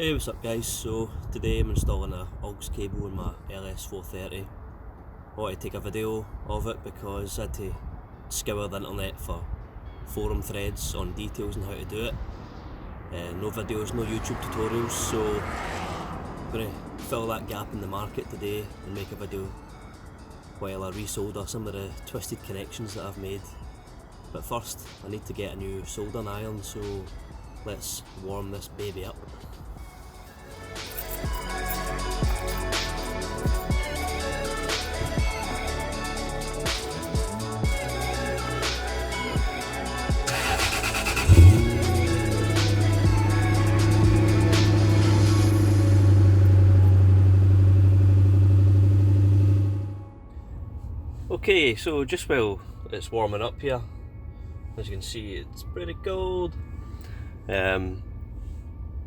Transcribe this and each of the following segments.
Hey, what's up guys? So today I'm installing a AUX cable in my LS430. I wanted to take a video of it because I had to scour the internet for forum threads on details on how to do it. No videos, no YouTube tutorials, so I'm going to fill that gap in the market today and make a video while I resolder some of the twisted connections that I've made. But first I need to get a new soldering iron, so let's warm this baby up. Okay, so just while it's warming up here, as you can see, it's pretty cold.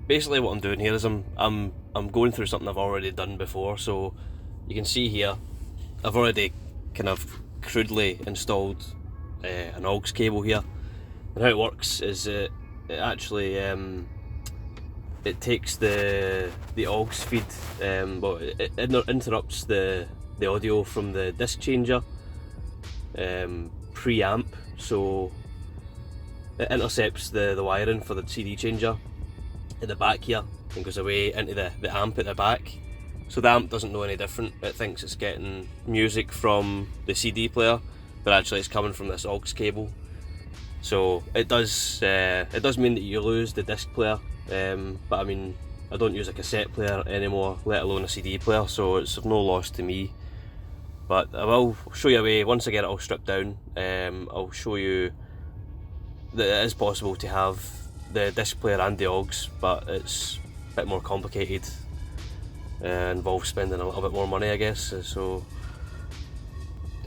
Basically what I'm doing here is I'm going through something I've already done before. So you can see here, I've already kind of crudely installed an AUX cable here, and how it works is it actually it takes the AUX feed, well, it interrupts the audio from the disc changer preamp, so it intercepts the wiring for the CD changer at the back here and goes away into the amp at the back. So the amp doesn't know any different, it thinks it's getting music from the CD player, but actually it's coming from this AUX cable. So it does mean that you lose the disc player, but I mean, I don't use a cassette player anymore, let alone a CD player, so it's of no loss to me. But I will show you a way, once I get it all stripped down, I'll show you that it is possible to have the disc player and the AUX, but it's a bit more complicated, involves spending a little bit more money, I guess. So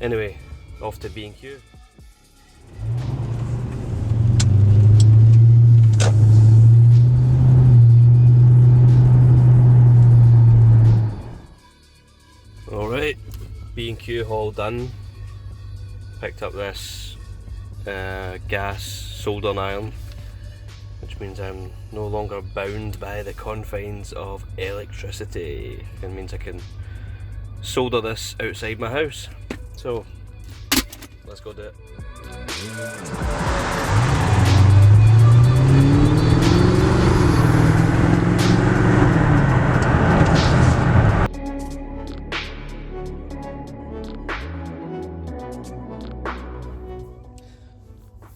anyway, off to B&Q. Alright, B&Q haul done. Picked up this gas soldering iron, which means I'm no longer bound by the confines of electricity. It means I can solder this outside my house. So let's go do it.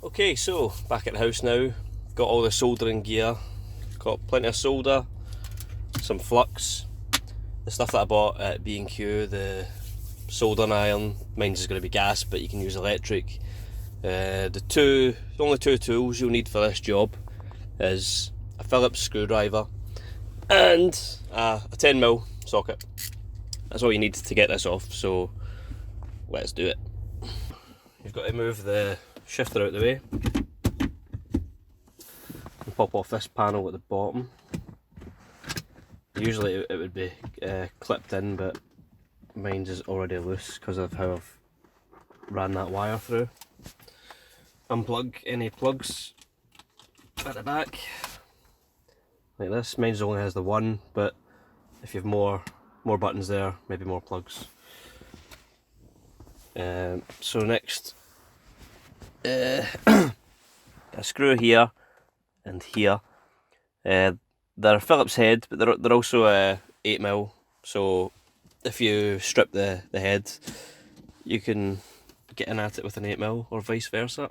Okay, so back at the house now, got all the soldering gear, got plenty of solder, some flux, the stuff that I bought at B&Q, the soldering iron, mine's is going to be gas but you can use electric. The only two tools you'll need for this job is a Phillips screwdriver and a 10mm socket. That's all you need to get this off, so let's do it. You've got to move the shifter out of the way and pop off this panel at the bottom. Usually it would be clipped in, but mine is already loose because of how I've ran that wire through. Unplug any plugs at the back like this. Mine only has the one, but if you have more buttons there, maybe more plugs. So next, a screw here and here. They're Phillips head, but they're also 8mm. So if you strip the head, you can get in at it with an 8mm or vice versa.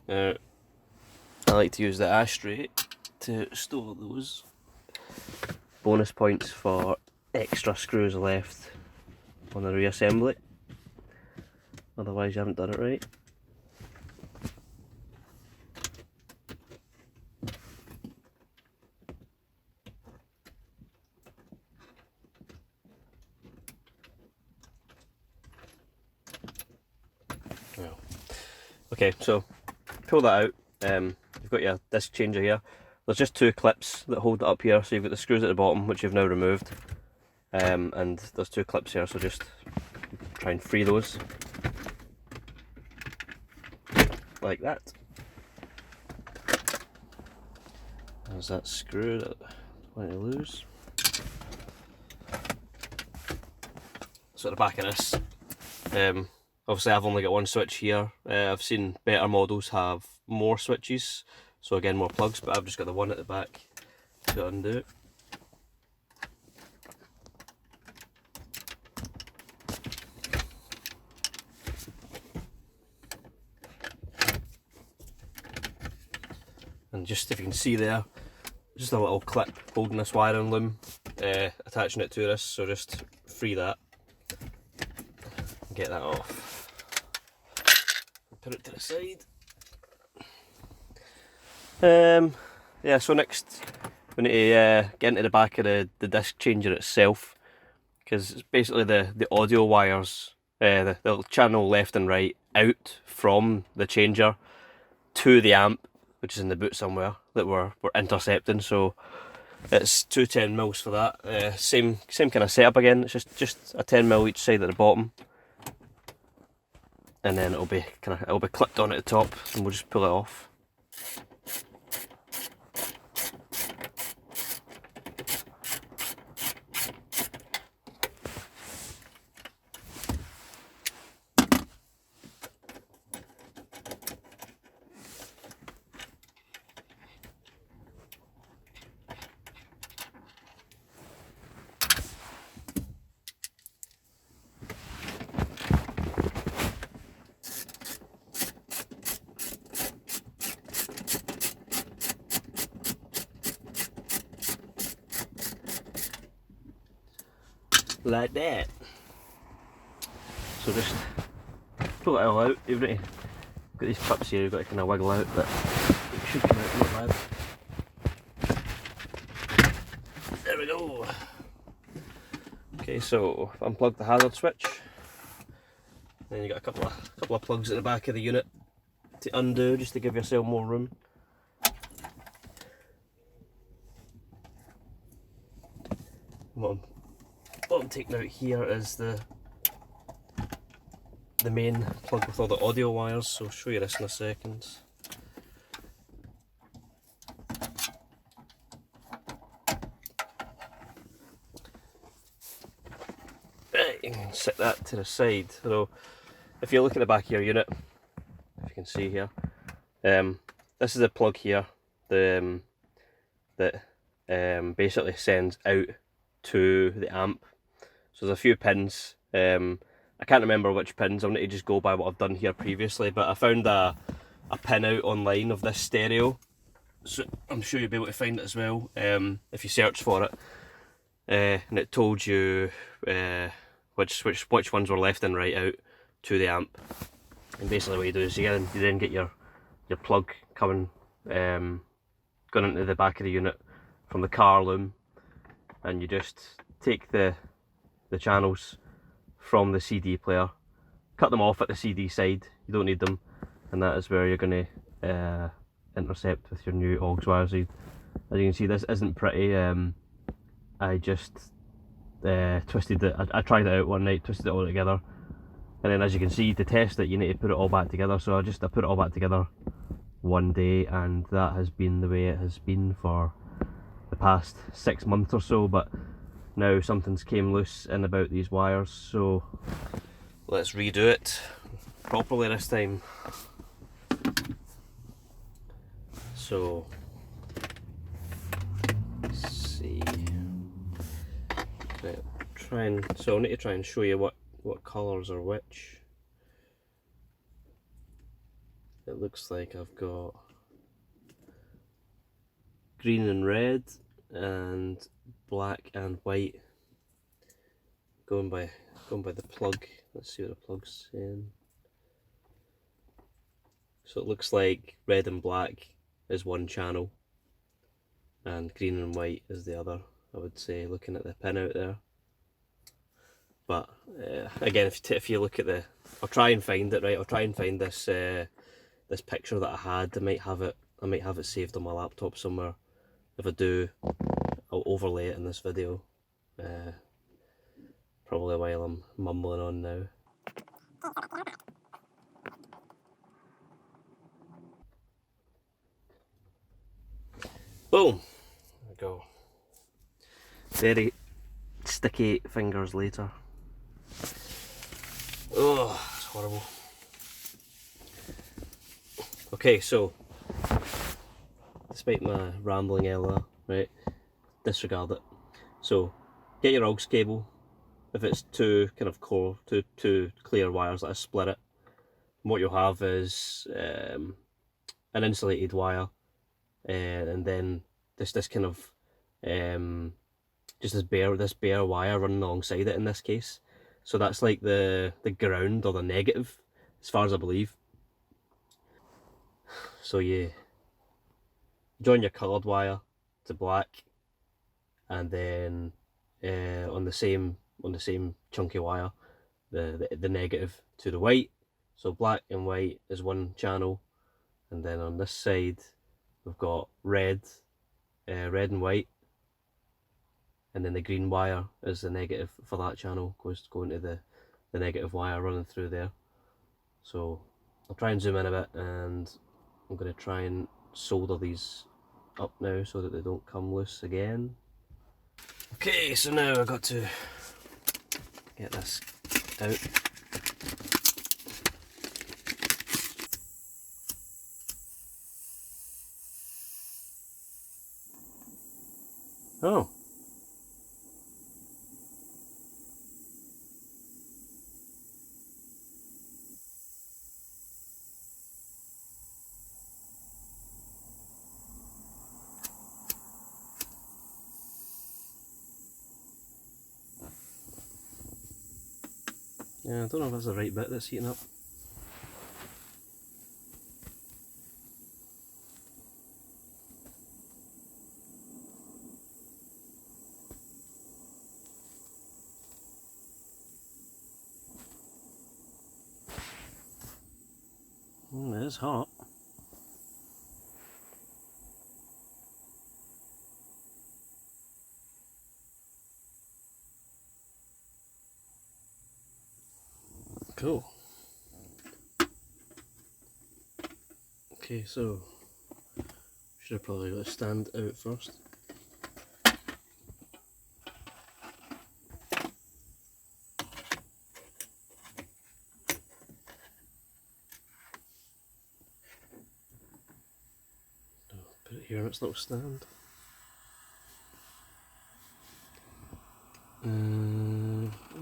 I like to use the ashtray to store those. Bonus points for extra screws left on the reassembly. Otherwise you haven't done it right. Well, okay, so pull that out. You've got your disc changer here. There's just two clips that hold it up here, so you've got the screws at the bottom, which you've now removed, and there's two clips here, so just try and free those like that. There's that screw that I want to lose. So at the back of this, obviously I've only got one switch here. I've seen better models have more switches, so again more plugs, but I've just got the one at the back to undo. And just, if you can see there, just a little clip holding this wiring loom, attaching it to this, so just free that, get that off, put it to the side. Yeah, so next we need to get into the back of the disc changer itself, because it's basically the audio wires, the channel left and right out from the changer to the amp, which is in the boot somewhere, that we're intercepting. So it's 210mm for that. Same kind of setup again. It's just a 10mm each side at the bottom, and then it'll be clipped on at the top, and we'll just pull it off. Like that. So just pull it all out. You've got these clips here, you've got to kind of wiggle out, but it should come out not bad. There we go. Okay, so unplug the hazard switch. Then you got a couple of plugs at the back of the unit to undo, just to give yourself more room. What I'm taking out here is the main plug with all the audio wires, so I'll show you this in a second. Right, you can set that to the side. So if you look at the back of your unit, if you can see here, this is a plug here that basically sends out to the amp. So there's a few pins. I can't remember which pins. I'll need to just go by what I've done here previously, but I found a pin out online of this stereo, so I'm sure you'll be able to find it as well if you search for it. And it told you which ones were left and right out to the amp. And basically what you do is you then get your plug coming going into the back of the unit from the car loom, and you just take the channels from the CD player, cut them off at the CD side, you don't need them, and that is where you're going to intercept with your new AUX wires. As you can see, this isn't pretty. I just twisted it. I tried it out one night, twisted it all together, and then as you can see, to test it you need to put it all back together. So I put it all back together one day, and that has been the way it has been for the past 6 months or so. But now something's came loose in about these wires, so let's redo it properly this time. So let's see. Right, so I need to try and show you what colours are which. It looks like I've got green and red and black and white. Going by the plug. Let's see what the plug's saying. So it looks like red and black is one channel and green and white is the other, I would say, looking at the pin out there. But again, if you look at I'll try and find it, right. I'll try and find this this picture that I had. I might have it saved on my laptop somewhere. If I do, I'll overlay it in this video, probably while I'm mumbling on now. Boom! There we go. Very sticky fingers later. Oh, it's horrible. Okay, so despite my rambling earlier, right, disregard it. So get your AUX cable. If it's two kind of core, two clear wires, let's split it. And what you'll have is an insulated wire, and then this kind of just this bare wire running alongside it in this case. So that's like the ground or the negative, as far as I believe. So you join your coloured wire to black, and then on the same chunky wire, the negative to the white. So black and white is one channel, and then on this side we've got red and white, and then the green wire is the negative for that channel, going to the negative wire running through there. So I'll try and zoom in a bit, and I'm going to try and solder these up now so that they don't come loose again. Okay, so now I've got to get this out. Oh. Yeah, I don't know if that's the right bit that's heating up. It is hot. Cool. Okay, so should have probably got a stand out first. Put it here in its little stand.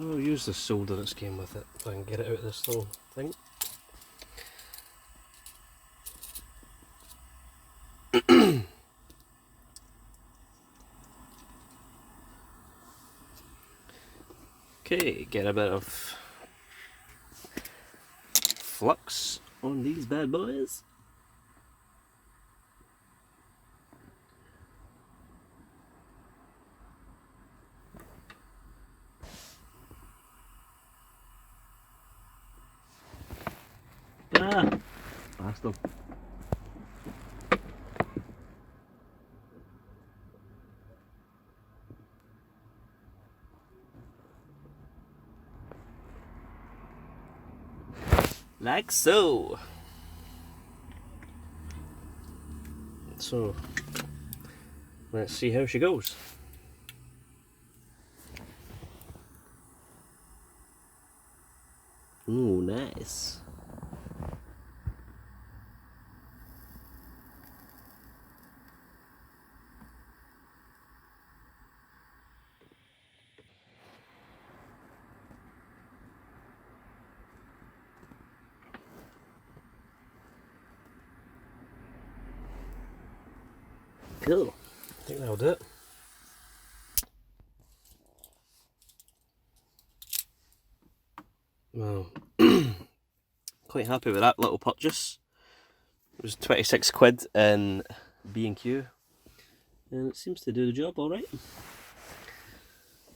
I'll use the solder that's came with it if I can get it out of this little thing. Okay, get a bit of flux on these bad boys. Ah, bastard. Like so. So, let's see how she goes. Ooh, nice. Cool. I think that'll do it. Well, quite happy with that little purchase. It was 26 quid in B&Q, and it seems to do the job alright.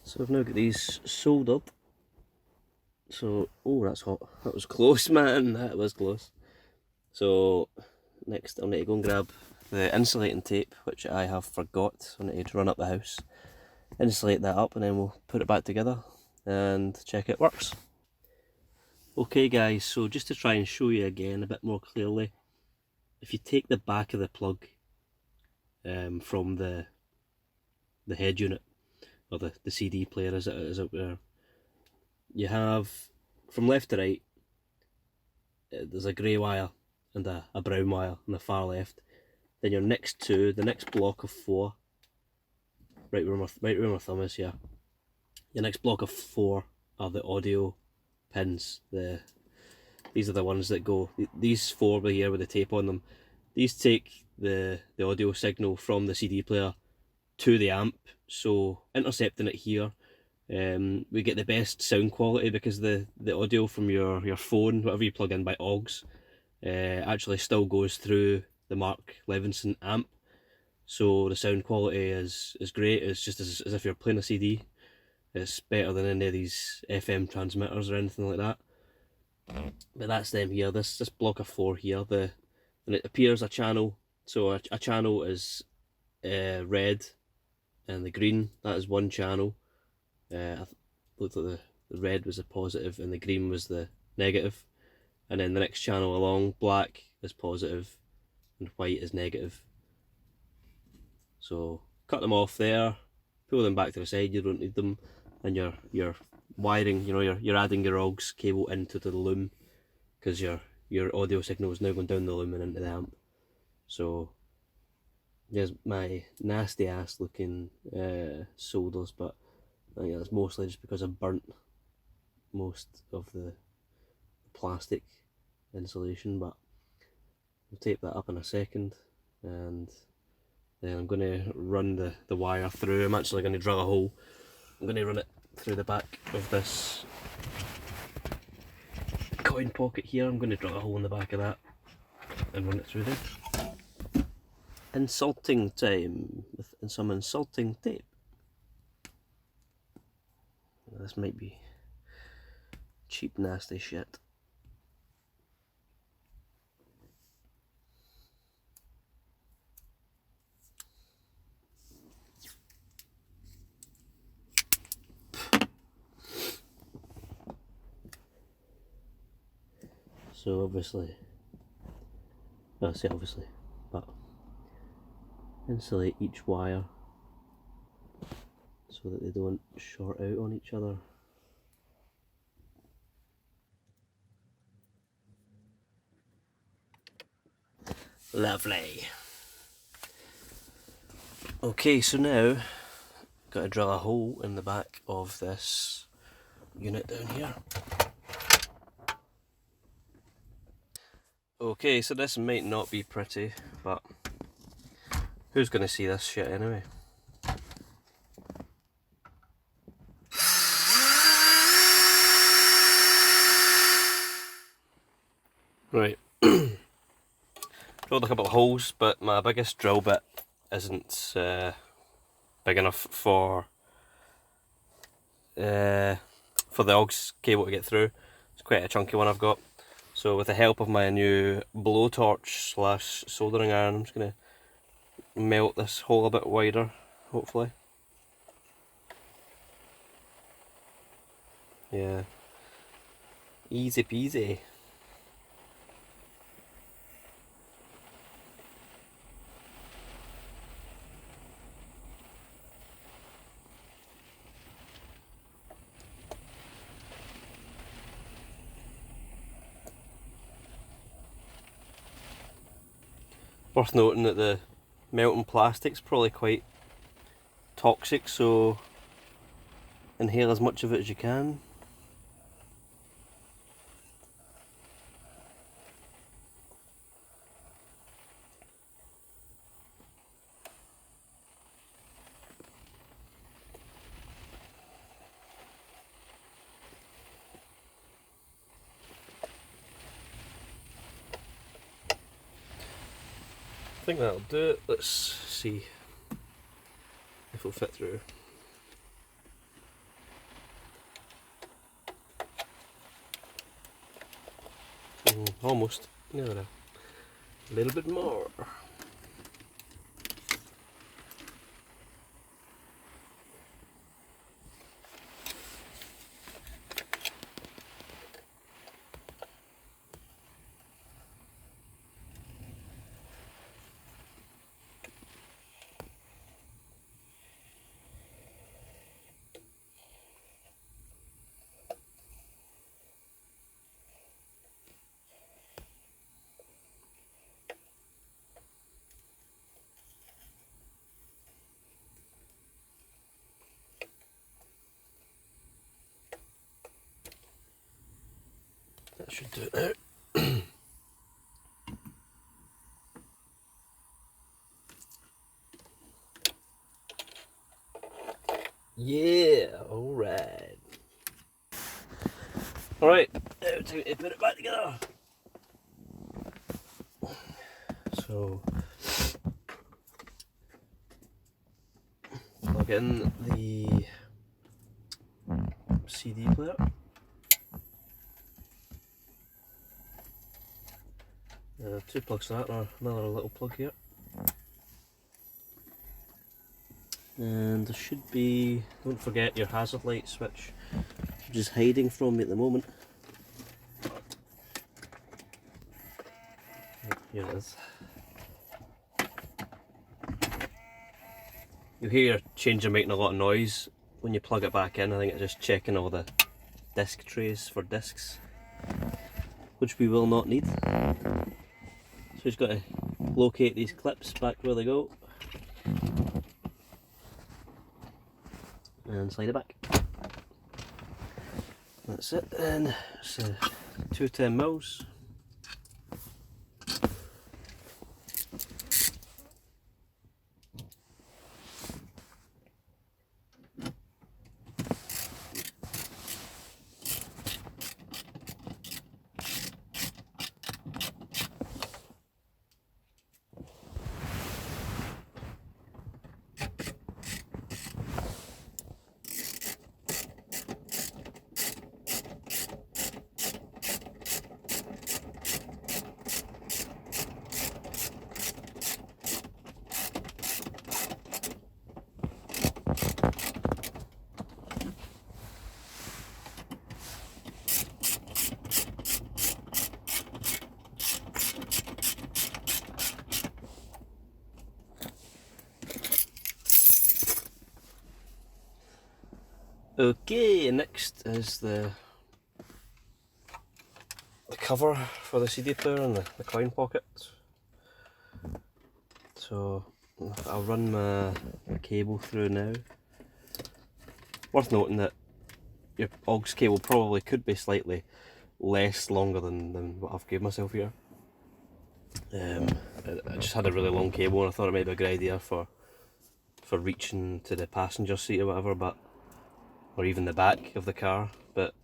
So I've now got these soldered. So, oh, that's hot. That was close, man. That was close. So next I'll need to go and grab the insulating tape, which I have forgot. I need to run up the house, insulate that up, and then we'll put it back together and check it works. Okay guys, so just to try and show you again a bit more clearly, if you take the back of the plug from the head unit, or the CD player as it were. You have, from left to right, there's a grey wire and a brown wire on the far left. Then your next two, the next block of four, right where my thumb is here, your next block of four are the audio pins. These are the ones that go, these four over here with the tape on them, these take the audio signal from the CD player to the amp, so intercepting it here, we get the best sound quality because the audio from your phone, whatever you plug in by AUX, actually still goes through the Mark Levinson amp, so the sound quality is great. It's just as if you're playing a CD. It's better than any of these FM transmitters or anything like that. But that's them here. This block of four here, and it appears a channel. So a channel is red, and the green, that is one channel. I looked like the red was the positive and the green was the negative. And then the next channel along, black is positive and white is negative. So cut them off there, pull them back to the side, you don't need them, and you're wiring, you're adding your AUX cable into the loom, because your audio signal is now going down the loom and into the amp. So there's my nasty ass looking solders, but I think that's mostly just because I've burnt most of the plastic insulation. But we'll tape that up in a second, and then I'm going to run the wire through. I'm actually going to drill a hole. I'm going to run it through the back of this coin pocket here. I'm going to drill a hole in the back of that and run it through there. Insulting time with some insulting tape. This might be cheap nasty shit. So obviously, well, I say obviously, but insulate each wire so that they don't short out on each other. Lovely. Okay, so now got to drill a hole in the back of this unit down here. Okay, so this might not be pretty, but who's going to see this shit anyway? Right, drilled a couple of holes, but my biggest drill bit isn't big enough for the AUX cable to get through. It's quite a chunky one I've got. So with the help of my new blowtorch / soldering iron, I'm just going to melt this hole a bit wider, hopefully. Yeah, easy peasy. Worth noting that the melting plastic's probably quite toxic, so inhale as much of it as you can. I think that'll do it. Let's see if it'll fit through. Almost. No, a little bit more. That should do it now. Yeah, alright. Alright, now time to put it back together. So, plug in the CD player. Two plugs to that, and another little plug here. And there should be, don't forget your hazard light switch, which is hiding from me at the moment. Here it is. You'll hear your changer making a lot of noise when you plug it back in. I think it's just checking all the disc trays for discs, which we will not need. So we've got to locate these clips back where they go and slide it back. That's it. And it's 210 mils. Okay, next is the cover for the CD player and the coin pocket. So I'll run my cable through now. Worth noting that your AUX cable probably could be slightly less longer than what I've gave myself here. I just had a really long cable and I thought it might be a good idea for reaching to the passenger seat or whatever, or even the back of the car, but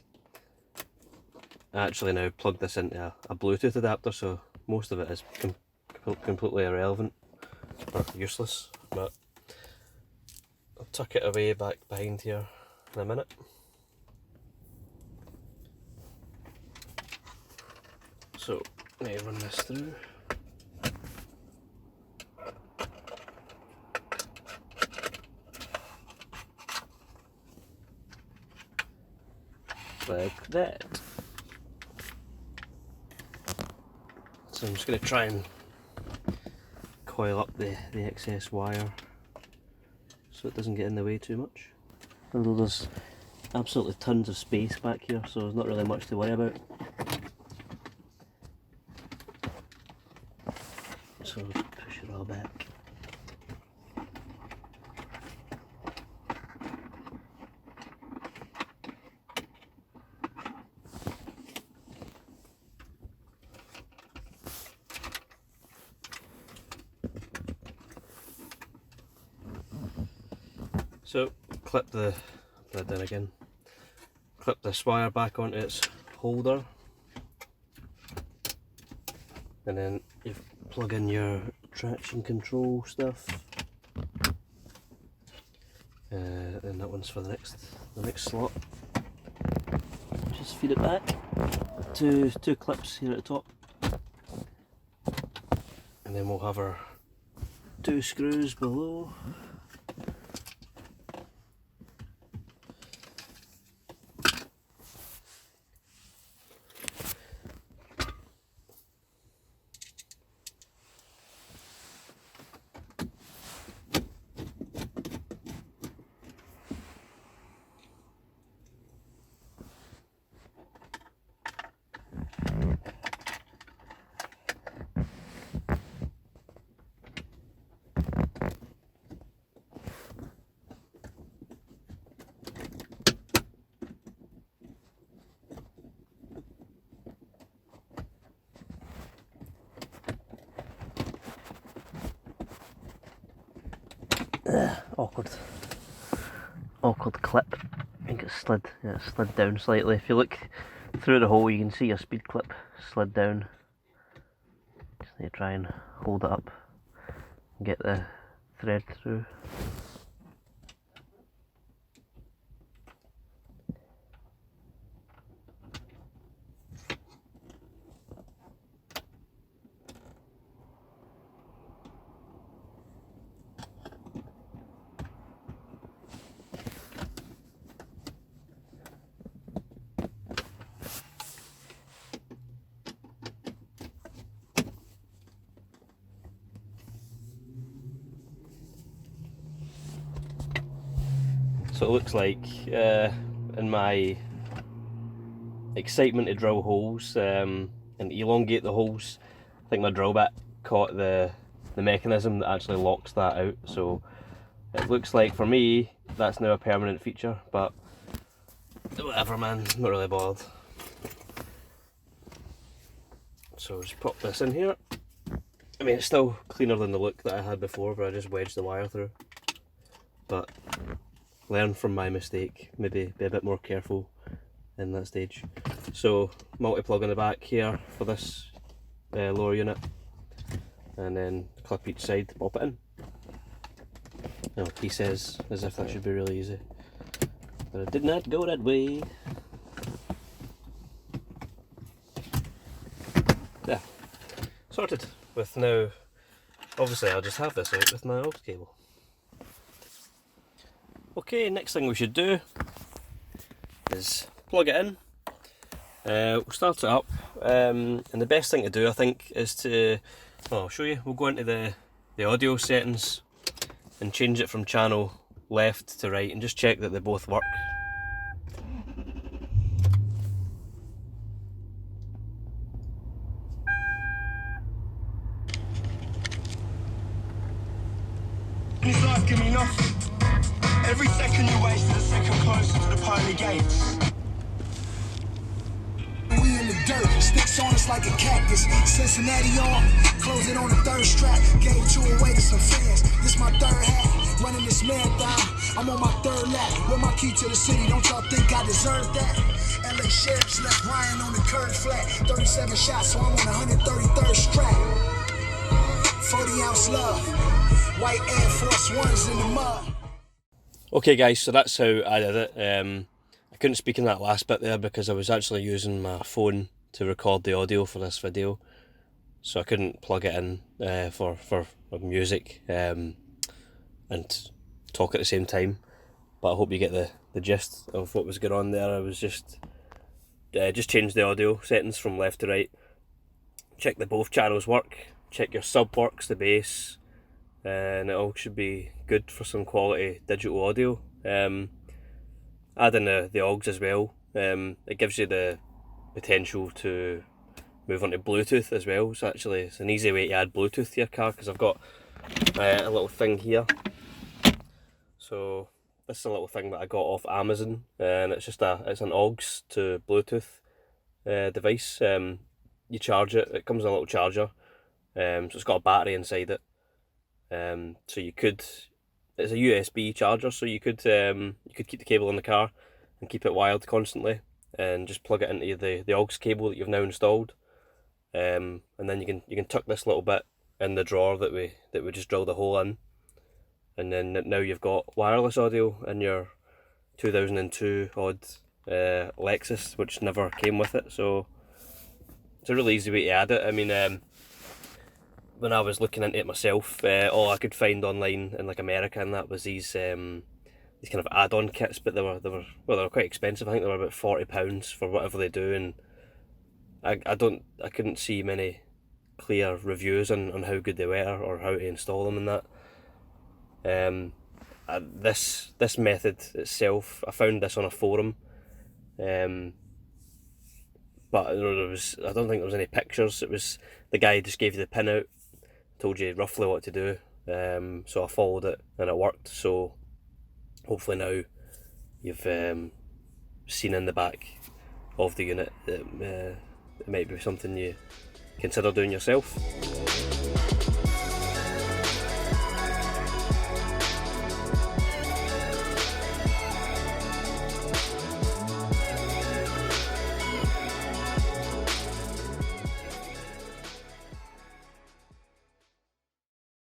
I actually now plugged this into a Bluetooth adapter, so most of it is completely irrelevant or useless, but I'll tuck it away back behind here in a minute. So now run this through. Like that. So I'm just going to try and coil up the excess wire so it doesn't get in the way too much. Although there's absolutely tons of space back here, so there's not really much to worry about. So I'll just push it all back. So clip the, put that down again, clip this wire back onto its holder, and then you plug in your traction control stuff, and that one's for the next slot. Just feed it back. Two clips here at the top, and then we'll have our two screws below. awkward clip. I think it's slid, yeah, it's slid down slightly. If you look through the hole, you can see your speed clip slid down. Just need to try and hold it up and get the thread through. So it looks like, in my excitement to drill holes and elongate the holes, I think my drill bit caught the mechanism that actually locks that out. So it looks like for me that's now a permanent feature, but whatever man, not really bothered. So just pop this in here. I mean, it's still cleaner than the look that I had before, but I just wedged the wire through. But learn from my mistake, maybe be a bit more careful in that stage. So multi-plug in the back here for this lower unit, and then clip each side to pop it in. Oh, he says as if that should be really easy, but it did not go that way. Yeah, sorted. With now, obviously I'll just have this out with my AUX cable. Okay, next thing we should do is plug it in. We'll start it up, and the best thing to do I think is to, well, I'll show you, we'll go into the audio settings and change it from channel left to right and just check that they both work. This life give me nothing. Every second you waste is a second closer to the pearly gates. We in the dirt, sticks on us like a cactus. Cincinnati on, close it on the third strap. Gave two away to some fans. This my third hat, running this marathon. I'm on my third lap, with my key to the city. Don't y'all think I deserve that? LA sheriffs left Ryan on the curb flat. 37 shots, so I'm on 133rd strap. 40-ounce love, white Air Force Ones in the mud. Okay guys, so that's how I did it. I couldn't speak in that last bit there because I was actually using my phone to record the audio for this video, so I couldn't plug it in for music and talk at the same time. But I hope you get the gist of what was going on there. I was just changed the audio settings from left to right, check that both channels work, check your sub works, the bass, and it all should be good for some quality digital audio. Add in the AUX as well. It gives you the potential to move on to Bluetooth as well. So actually it's an easy way to add Bluetooth to your car, because I've got a little thing here. So this is a little thing that I got off Amazon, and it's just it's an AUX to Bluetooth device. You charge it, it comes in a little charger, so it's got a battery inside it. So you could, it's a USB charger, so you could keep the cable in the car and keep it wired constantly, and just plug it into the AUX cable that you've now installed, and then you can tuck this little bit in the drawer that we just drilled a hole in, and then now you've got wireless audio in your 2002 odd Lexus, which never came with it. So it's a really easy way to add it. I mean, when I was looking into it myself, all I could find online in like America and that was these kind of add-on kits, but they were quite expensive. I think they were about £40 for whatever they do, and I couldn't see many clear reviews on how good they were or how to install them and that. This method itself, I found this on a forum, but I don't think there was any pictures. It was, the guy just gave you the pin out, told you roughly what to do, so I followed it and it worked. So hopefully now you've seen in the back of the unit that it might be something you consider doing yourself.